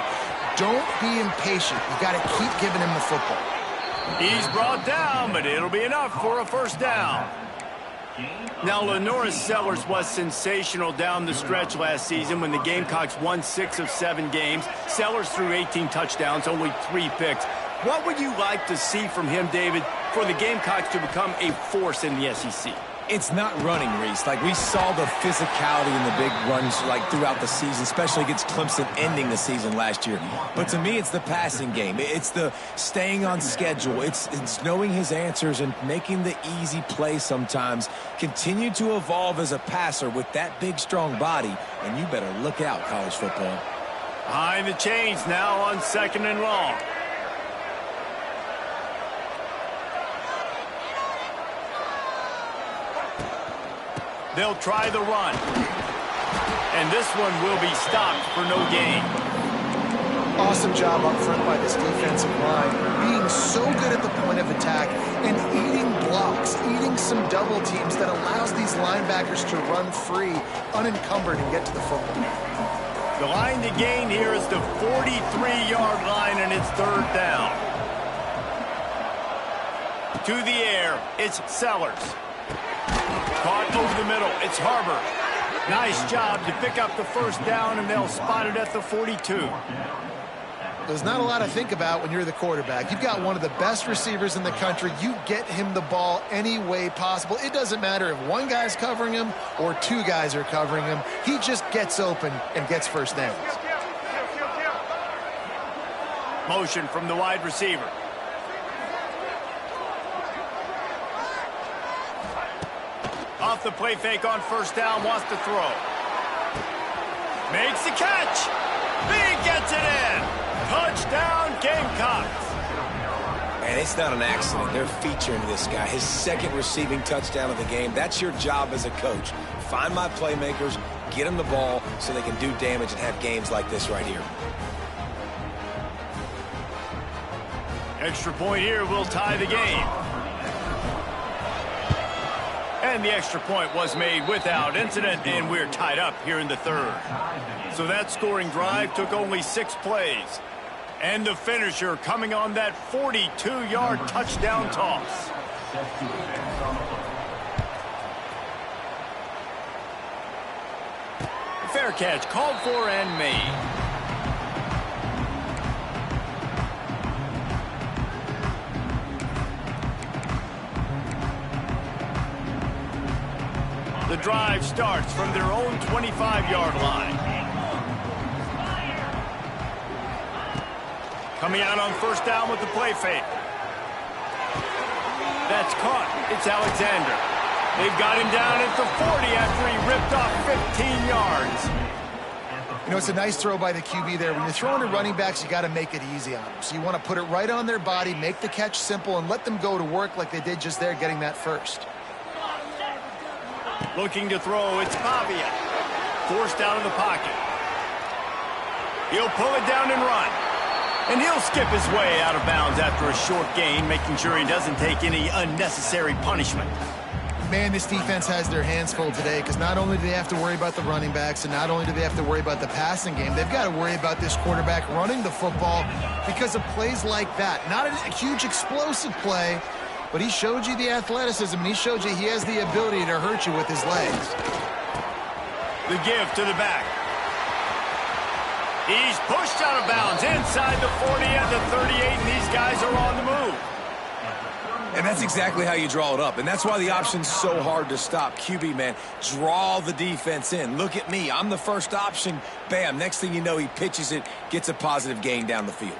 Don't be impatient. You got to keep giving him the football. He's brought down, but it'll be enough for a first down. Now, Lenora Sellers was sensational down the stretch last season when the Gamecocks won 6 of 7 games. Sellers threw 18 touchdowns, only 3 picks. What would you like to see from him, David, for the Gamecocks to become a force in the SEC? It's not running, Reese. Like, we saw the physicality in the big runs, like, throughout the season, especially against Clemson ending the season last year. But to me, it's the passing game. It's the staying on schedule. It's knowing his answers and making the easy play sometimes. Continue to evolve as a passer with that big, strong body, and you better look out, college football. Behind the chains now on 2nd and long. They'll try the run. And this one will be stopped for no gain. Awesome job up front by this defensive line, being so good at the point of attack and eating blocks, eating some double teams that allows these linebackers to run free, unencumbered, and get to the football. The line to gain here is the 43-yard line, and it's 3rd down. To the air, it's Sellers. Caught over the middle, it's Harbor. Nice job to pick up the first down, and they'll spot it at the 42. There's not a lot to think about when you're the quarterback. You've got one of the best receivers in the country. You get him the ball any way possible. It doesn't matter if one guy's covering him or 2 guys are covering him. He just gets open and gets first downs. Motion from the wide receiver. Off the play fake on first down, wants to throw. Makes the catch. He gets it in. Touchdown, Gamecocks. And it's not an accident. They're featuring this guy. His 2nd receiving touchdown of the game. That's your job as a coach. Find my playmakers, get them the ball so they can do damage and have games like this right here. Extra point here will tie the game. And the extra point was made without incident, and we're tied up here in the 3rd. So that scoring drive took only 6 plays. And the finisher coming on that 42-yard touchdown toss. Fair catch called for and made. The drive starts from their own 25-yard line. Coming out on first down with the play fake. That's caught. It's Alexander. They've got him down at the 40 after he ripped off 15 yards. You know, it's a nice throw by the QB there. When you're throwing to running backs, you got to make it easy on them. So you want to put it right on their body, make the catch simple, and let them go to work like they did just there, getting that first. Looking to throw, it's Pavia. Forced out of the pocket. He'll pull it down and run. And he'll skip his way out of bounds after a short gain, making sure he doesn't take any unnecessary punishment. Man, this defense has their hands full today because not only do they have to worry about the running backs and not only do they have to worry about the passing game, they've got to worry about this quarterback running the football because of plays like that. Not a huge explosive play, but he showed you the athleticism, and he showed you he has the ability to hurt you with his legs. The give to the back. He's pushed out of bounds inside the 40 and the 38, and these guys are on the move. And that's exactly how you draw it up, and that's why the option's so hard to stop. QB, man, draw the defense in. Look at me. I'm the first option. Bam, next thing you know, he pitches it, gets a positive gain down the field.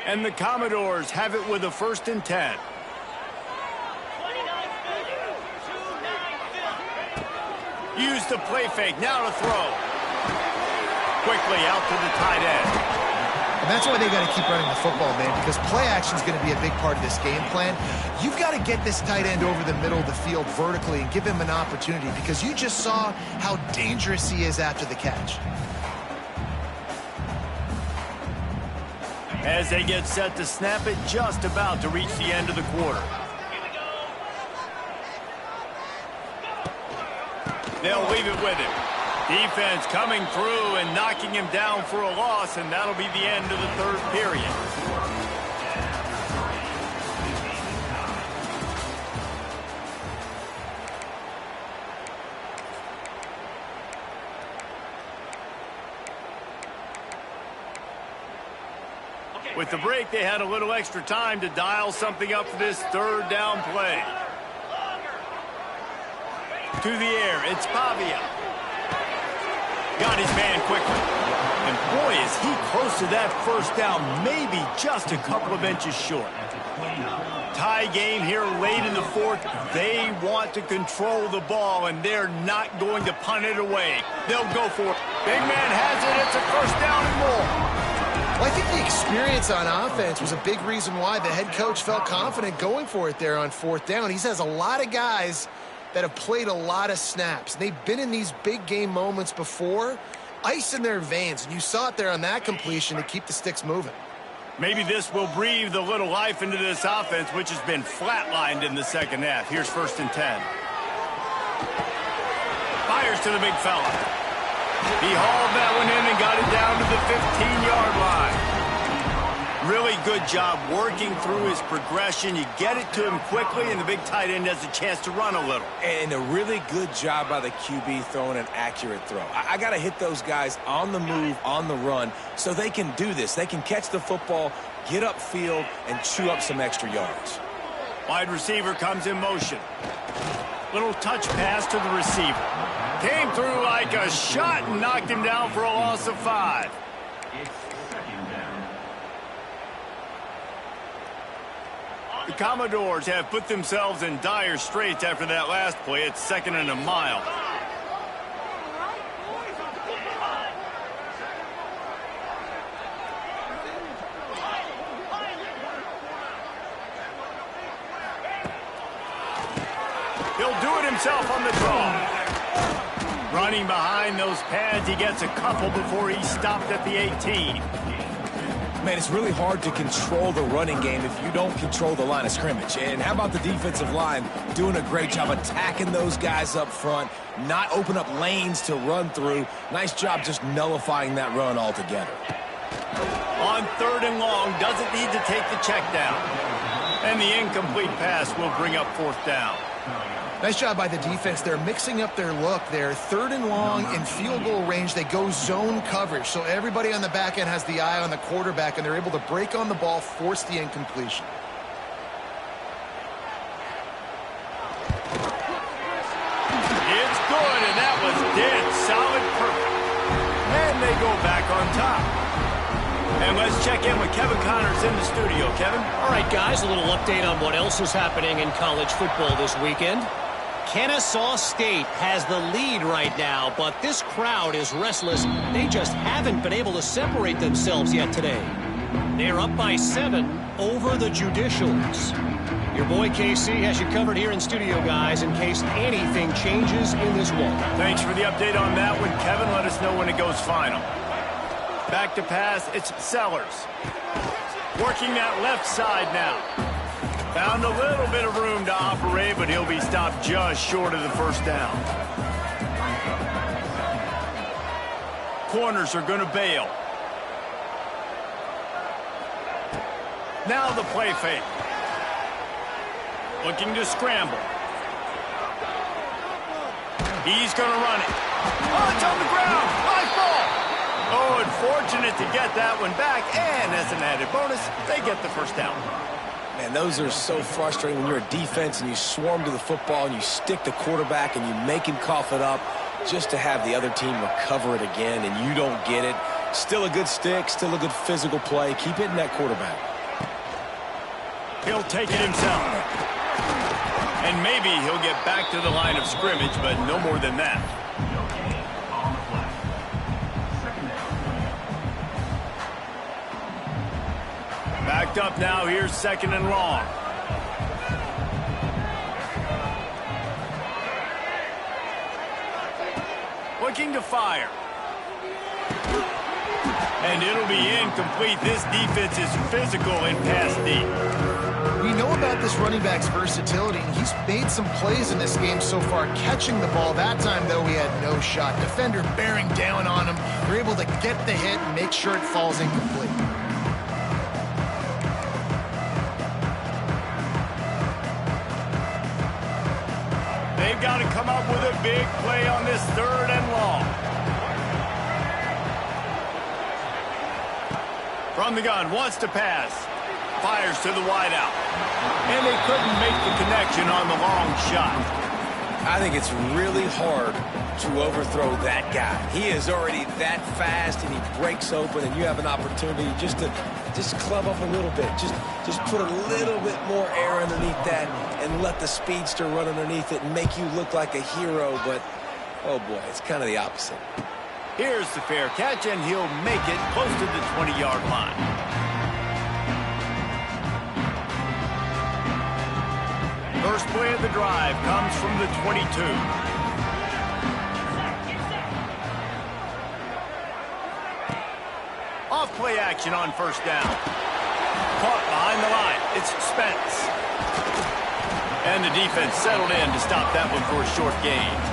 And the Commodores have it with a 1st and 10. Use the play fake, now to throw. quickly out to the tight end. And that's why they got to keep running the football, man, because play action is going to be a big part of this game plan. You've got to get this tight end over the middle of the field vertically and give him an opportunity, because you just saw how dangerous he is after the catch. As they get set to snap it, just about to reach the end of the quarter. They'll leave it with him. Defense coming through and knocking him down for a loss, and that'll be the end of the third period. With the break, they had a little extra time to dial something up for this third down play. To the air, it's Pavia. Got his man quickly. And boy, is he close to that first down, maybe just a couple of inches short. Tie game here late in the fourth. They want to control the ball, and they're not going to punt it away. They'll go for it. Big man has it. It's a first down and more. Well, I think the experience on offense was a big reason why the head coach felt confident going for it there on fourth down. He has a lot of guys that have played a lot of snaps. They've been in these big game moments before, ice in their veins, and you saw it there on that completion to keep the sticks moving. Maybe this will breathe a little life into this offense, which has been flatlined in the second half. Here's 1st and 10. Fires to the big fella. He hauled that one in and got it down to the 15-yard line. Really good job working through his progression. You get it to him quickly, and the big tight end has a chance to run a little. And a really good job by the QB throwing an accurate throw. I got to hit those guys on the move, on the run, so they can do this. They can catch the football, get upfield, and chew up some extra yards. Wide receiver comes in motion. Little touch pass to the receiver. Came through like a shot and knocked him down for a loss of 5. The Commodores have put themselves in dire straits after that last play. It's 2nd and a mile. He'll do it himself on the draw. Running behind those pads, he gets a couple before he stopped at the 18. Man, it's really hard to control the running game if you don't control the line of scrimmage. And how about the defensive line doing a great job attacking those guys up front, not open up lanes to run through. Nice job just nullifying that run altogether. On 3rd and long, doesn't need to take the check down. And the incomplete pass will bring up 4th down. Nice job by the defense. They're mixing up their look there. 3rd and long in field goal range. They go zone coverage. So everybody on the back end has the eye on the quarterback, and they're able to break on the ball, force the incompletion. It's good, and that was dead solid, perfect. And they go back on top. And let's check in with Kevin Connors in the studio. Kevin? All right, guys, a little update on what else is happening in college football this weekend. Kennesaw State has the lead right now, but this crowd is restless. They just haven't been able to separate themselves yet today. They're up by 7 over the Judicials. Your boy KC has you covered here in studio, guys, in case anything changes in this one. Thanks for the update on that one, Kevin. Let us know when it goes final. Back to pass, it's Sellers. Working that left side now. Found a little bit of room to operate, but he'll be stopped just short of the first down. Corners are going to bail. Now the play fake. Looking to scramble. He's going to run it. Oh, it's on the ground. Nice ball. Oh, unfortunate to get that one back. And as an added bonus, they get the first down. Man, those are so frustrating when you're a defense and you swarm to the football and you stick the quarterback and you make him cough it up just to have the other team recover it again and you don't get it. Still a good stick, still a good physical play. Keep hitting that quarterback. He'll take it himself. And maybe he'll get back to the line of scrimmage, but no more than that. locked up now. Here's 2nd and long. Looking to fire. And it'll be incomplete. This defense is physical and pass deep. We know about this running back's versatility, and he's made some plays in this game so far catching the ball. That time, though, he had no shot. Defender bearing down on him. They're able to get the hit and make sure it falls incomplete. They've got to come up with a big play on this 3rd and long. From the gun, wants to pass. Fires to the wideout. And they couldn't make the connection on the long shot. I think it's really hard to overthrow that guy. He is already that fast, and he breaks open, and you have an opportunity just to club up a little bit. Just put a little bit more air underneath that and let the speedster run underneath it and make you look like a hero. But, oh, boy, it's kind of the opposite. Here's the fair catch, and he'll make it close to the 20-yard line. First play of the drive comes from the 22. Off play action on 1st down. Caught behind the line. It's Spence. And the defense settled in to stop that one for a short gain.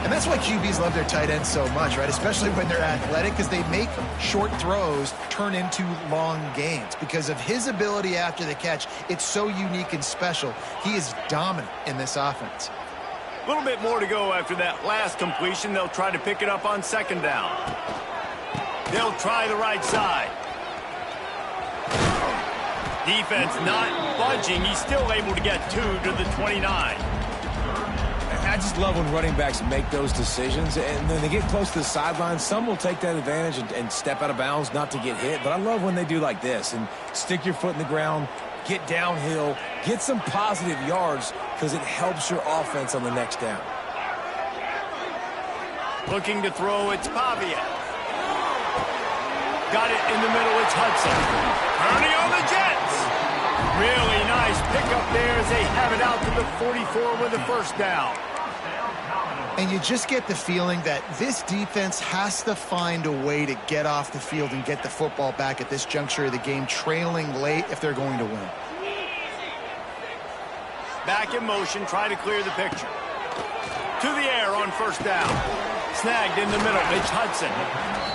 And that's why QBs love their tight ends so much, right? Especially when they're athletic, because they make short throws turn into long gains. Because of his ability after the catch, it's so unique and special. He is dominant in this offense. A little bit more to go after that last completion. They'll try to pick it up on 2nd down. They'll try the right side. Defense not budging. He's still able to get 2 to the 29. I just love when running backs make those decisions, and then they get close to the sideline. Some will take that advantage and step out of bounds not to get hit, but I love when they do like this and stick your foot in the ground, get downhill, get some positive yards because it helps your offense on the next down. Looking to throw, it's Pavia. Got it in the middle, it's Hudson. Turning on the Jets. Really nice pickup there as they have it out to the 44 with a 1st down. And you just get the feeling that this defense has to find a way to get off the field and get the football back at this juncture of the game, trailing late if they're going to win. Back in motion, try to clear the picture. To the air on 1st down. Snagged in the middle, it's Hudson.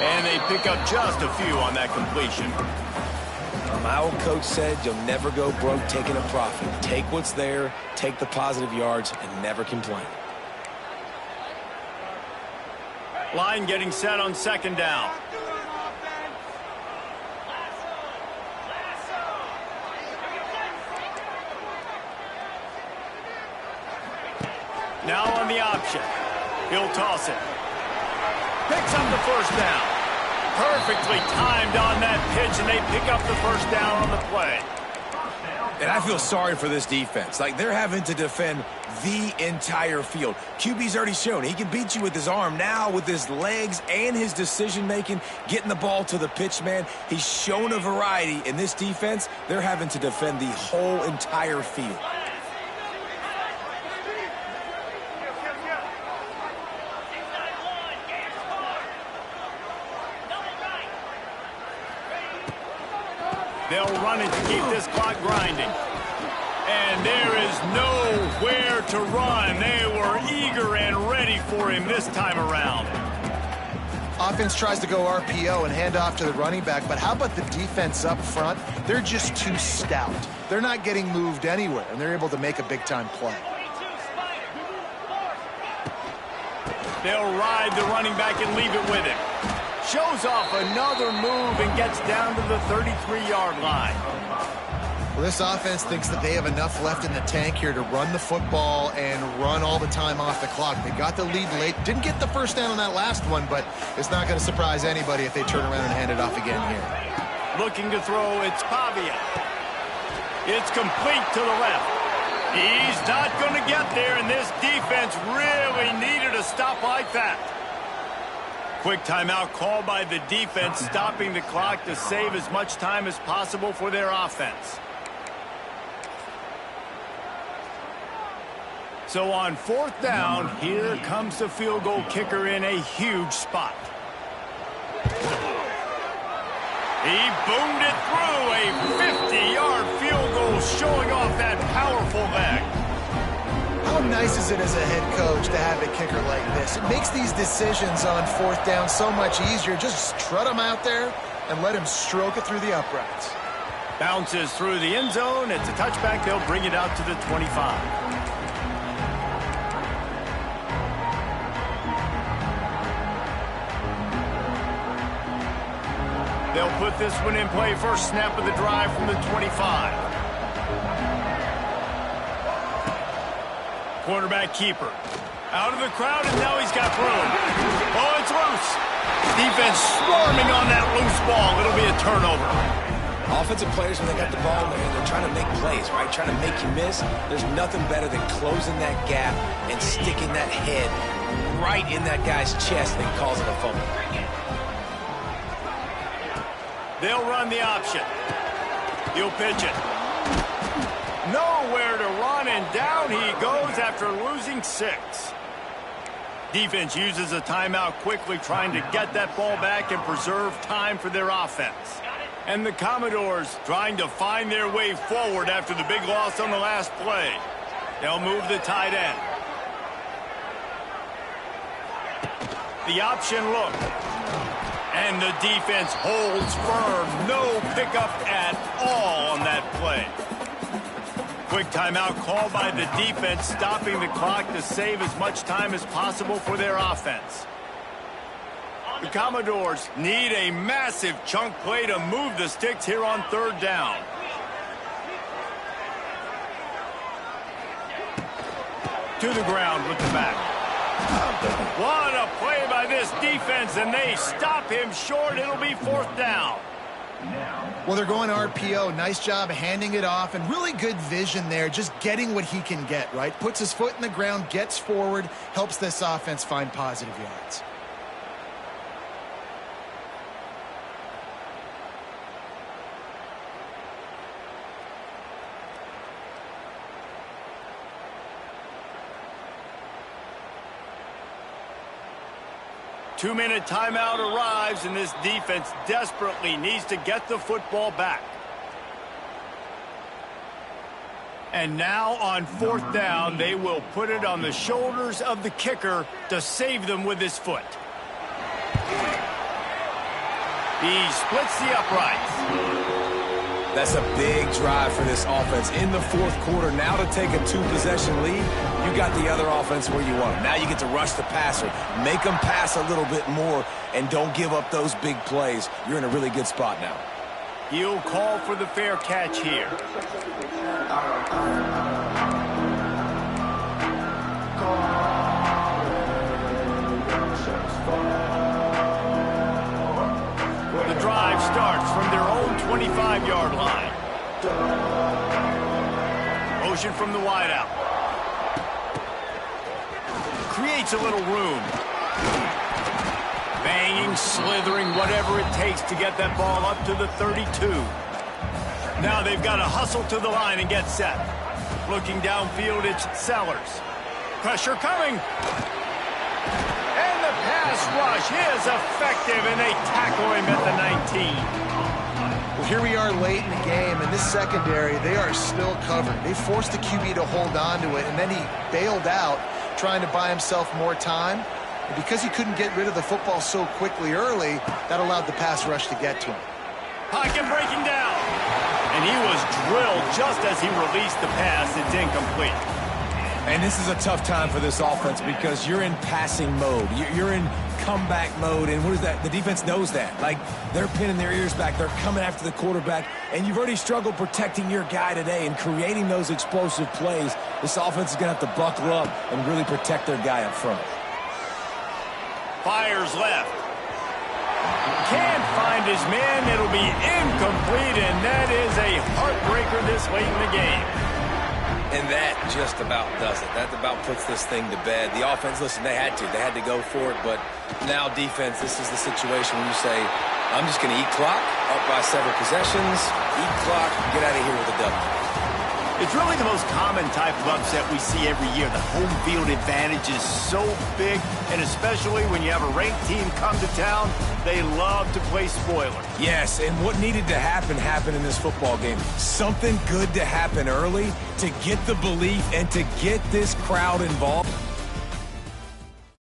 And they pick up just a few on that completion. My old coach said you'll never go broke taking a profit. Take what's there, take the positive yards, and never complain. Line getting set on 2nd down. Now on the option. He'll toss it. Picks up the 1st down. Perfectly timed on that pitch, and they pick up the 1st down on the play. And I feel sorry for this defense. Like, they're having to defend the entire field. QB's already shown he can beat you with his arm. Now, with his legs and his decision-making, getting the ball to the pitch man, he's shown a variety. In this defense, they're having to defend the whole entire field. They'll run it to keep this clock grinding. And there is nowhere to run. They were eager and ready for him this time around. Offense tries to go RPO and hand off to the running back, but how about the defense up front? They're just too stout. They're not getting moved anywhere, and they're able to make a big-time play. They'll ride the running back and leave it with him. Shows off another move and gets down to the 33-yard line. Well, this offense thinks that they have enough left in the tank here to run the football and run all the time off the clock. They got the lead late. Didn't get the 1st down on that last one, but it's not going to surprise anybody if they turn around and hand it off again here. Looking to throw, it's Pavia. It's complete to the left. He's not going to get there, and this defense really needed a stop like that. Quick timeout called by the defense, stopping the clock to save as much time as possible for their offense. So on 4th down, here comes the field goal kicker in a huge spot. He boomed it through, a 50-yard field goal, showing off that powerful leg. How nice is it as a head coach to have a kicker like this? It makes these decisions on 4th down so much easier. Just strut him out there and let him stroke it through the uprights. Bounces through the end zone. It's a touchback. They'll bring it out to the 25. They'll put this one in play. First snap of the drive from the 25. Quarterback keeper. Out of the crowd, and now he's got room. Oh, it's loose. Defense swarming on that loose ball. It'll be a turnover. Offensive players, when they got the ball in their hand, they're trying to make plays, right? Trying to make you miss. There's nothing better than closing that gap and sticking that head right in that guy's chest and causing a fumble. They'll run the option. He'll pitch it. Nowhere to run, and down he goes after losing 6. Defense uses a timeout quickly, trying to get that ball back and preserve time for their offense. And the Commodores trying to find their way forward after the big loss on the last play. They'll move the tight end. The option look. And the defense holds firm. No pickup at all on that play. Quick timeout called by the defense, stopping the clock to save as much time as possible for their offense. The Commodores need a massive chunk play to move the sticks here on 3rd down. To the ground with the back. What a play by this defense, and they stop him short. It'll be 4th down. Well, they're going RPO. Nice job handing it off, and really good vision there, just getting what he can get, right? Puts his foot in the ground, gets forward, helps this offense find positive yards. Two-minute timeout arrives, and this defense desperately needs to get the football back. And now on 4th down, they will put it on the shoulders of the kicker to save them with his foot. He splits the uprights. That's a big drive for this offense in the 4th quarter. Now to take a 2-possession lead, you got the other offense where you want them. Now you get to rush the passer, make them pass a little bit more, and don't give up those big plays. You're in a really good spot now. He'll call for the fair catch here. The drive starts from their own 25-yard line. Motion from the wideout. Creates a little room. Banging, slithering, whatever it takes to get that ball up to the 32. Now they've got to hustle to the line and get set. Looking downfield, it's Sellers. Pressure coming. And the pass rush is effective, and they tackle him at the 19. Well, here we are late in the game, and this secondary, they are still covered. They forced the QB to hold on to it, and then he bailed out, trying to buy himself more time. And because he couldn't get rid of the football so quickly early, that allowed the pass rush to get to him. Pocket breaking down. And he was drilled just as he released the pass. It's incomplete. And this is a tough time for this offense because you're in passing mode. You're in comeback mode, and what is that? The defense knows that. Like, they're pinning their ears back. They're coming after the quarterback, and you've already struggled protecting your guy today and creating those explosive plays. This offense is going to have to buckle up and really protect their guy up front. Fires left. Can't find his man. It'll be incomplete, and that is a heartbreaker this late in the game. And that just about does it. That about puts this thing to bed. The offense, listen, they had to. They had to go for it. But now defense, this is the situation where you say, I'm just going to eat clock, up by several possessions, eat clock, get out of here with a W. It's really the most common type of upset we see every year. The home field advantage is so big, and especially when you have a ranked team come to town, they love to play spoiler. Yes, and what needed to happen happened in this football game. Something good to happen early to get the belief and to get this crowd involved.